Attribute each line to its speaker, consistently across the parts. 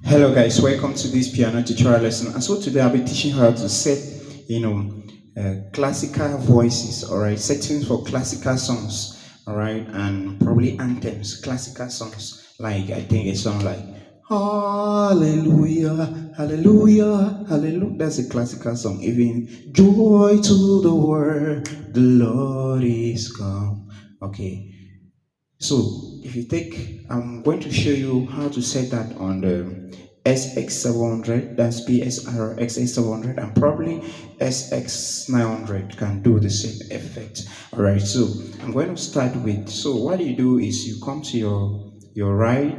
Speaker 1: Hello guys, welcome to this piano tutorial lesson. And so today I'll be teaching how to set, classical voices, all right, settings for classical songs, all right, and probably anthems, classical songs. Like I think a song like Hallelujah, Hallelujah, Hallelujah. That's a classical song. Even joy to the world, the Lord is come. Okay. So if you take, I'm going to show you how to set that on the SX700, that's PSR XA700, and probably SX900 can do the same effect. All right, so I'm going to start with, so what you do is you come to your right,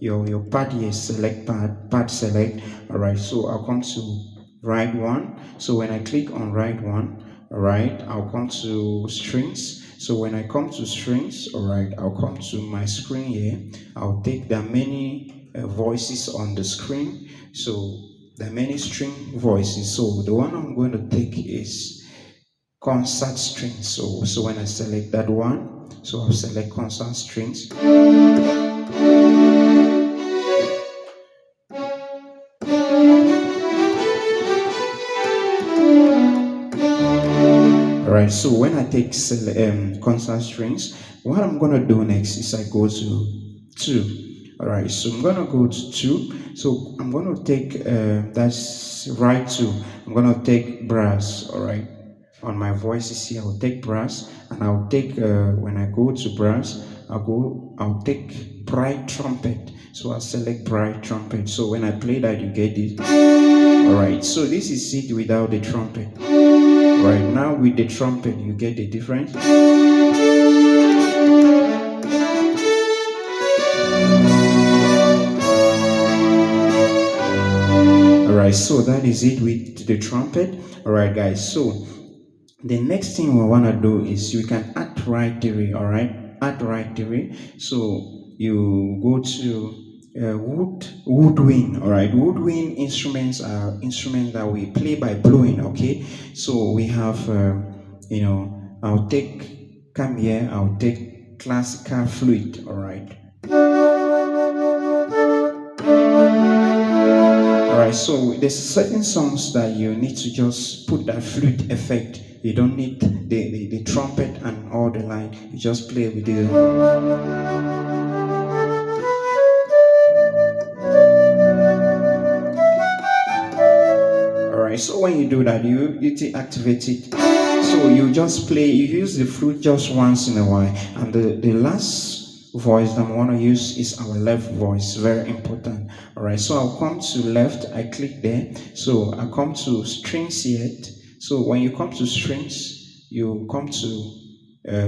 Speaker 1: your pad here, select pad select. All right, so I'll come to right one. So when I click on right one, all right, I'll come to strings. So when I come to strings, all right, I'll come to my screen here. I'll take the many voices on the screen. So the many string voices. So the one I'm going to take is concert strings. So when I select that one, so I'll select concert strings. Alright, so when I take constant strings, what I'm gonna do next is I go to 2. Alright, so I'm gonna go to 2. So I'm gonna take that's right 2. I'm gonna take brass. Alright, on my voices here, I'll take brass, and I'll take when I go to brass, I'll take bright trumpet. So I'll select bright trumpet. So when I play that, you get it. Alright, so this is it without the trumpet. Right now with the trumpet, you get the difference. Alright, so that is it with the trumpet. Alright guys, so the next thing we want to do is you can add right theory. Alright, add right theory. So you go to woodwind. All right, woodwind instruments are instruments that we play by blowing. Okay, so we have I'll come here, I'll take classical flute. All right, so there's certain songs that you need to just put that flute effect. You don't need the trumpet and all the line. You just play with it. So when you do that, you activate it. So you just play, you use the flute just once in a while, and the last voice that I want to use is our left voice. Very important. All right, so I'll come to left, I click there. So I come to strings yet. So when you come to strings, you come to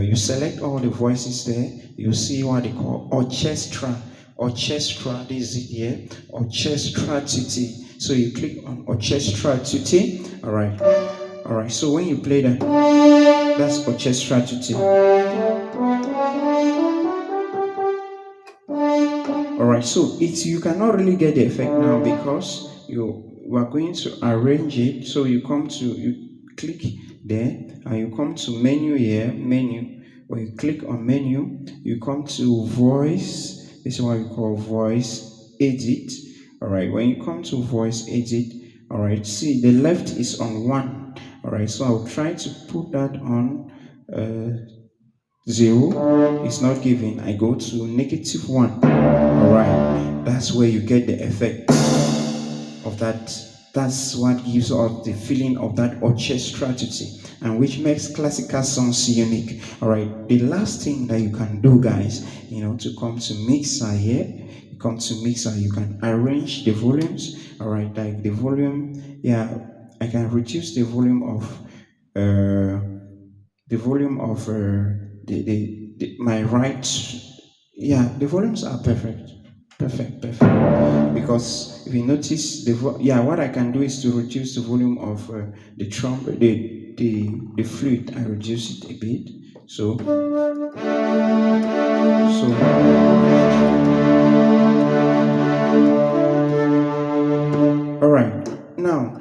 Speaker 1: you select all the voices there. You see what they call orchestra. Orchestra, this is it here. Orchestra tutti. So you click on orchestra tutti. All right. So when you play that, that's orchestra tutti. All right. So you cannot really get the effect now because you are going to arrange it. So you click there and you come to menu here. Menu. When you click on menu, you come to voice. This is what we call voice edit. All right, when you come to voice edit, all right, see the left is on 1. All right, so I'll try to put that on 0. It's not giving. I go to -1. All right, that's where you get the effect of that. That's what gives us the feeling of that orchestra and which makes classical songs unique. All right, the last thing that you can do, guys, to come to mixer here, you come to mixer, you can arrange the volumes. All right, like the volume, I can reduce the volume of my right. The volumes are perfect. Because if you notice what I can do is to reduce the volume of the trumpet, the flute. I reduce it a bit. So all right, now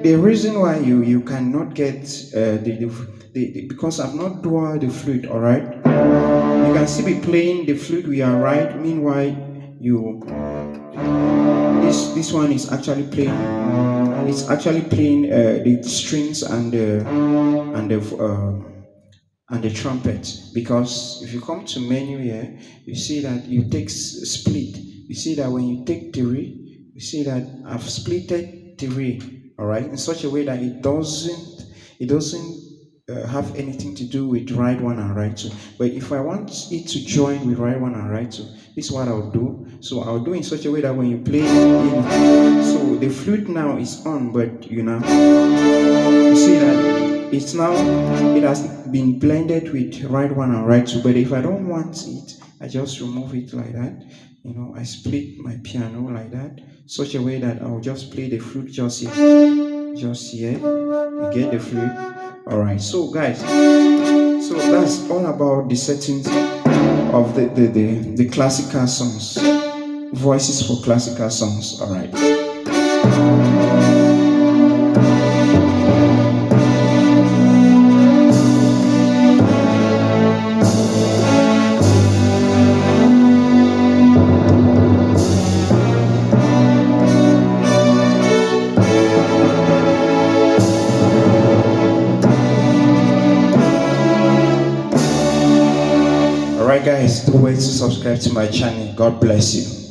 Speaker 1: the reason why you cannot get because I've not dual the flute. All right, you can still be playing the flute we are right. Meanwhile, you this one is actually playing. It's actually playing the strings and the trumpet. Because if you come to menu here, you see that you take split. You see that when you take three, you see that I've splitted three, all right, in such a way that it doesn't have anything to do with right one and right two. But if I want it to join with right one and right two, this is what I'll do. So I'll do in such a way that when you play in, so the flute now is on, but you see that it has been blended with right one and right two. But if I don't want it, I just remove it like that. I split my piano like that, such a way that I'll just play the flute just here. Just here. You get the flute. Alright, so guys, so that's all about the settings of the classical songs. Voices for classical songs. Alright. Alright guys, don't wait to subscribe to my channel. God bless you.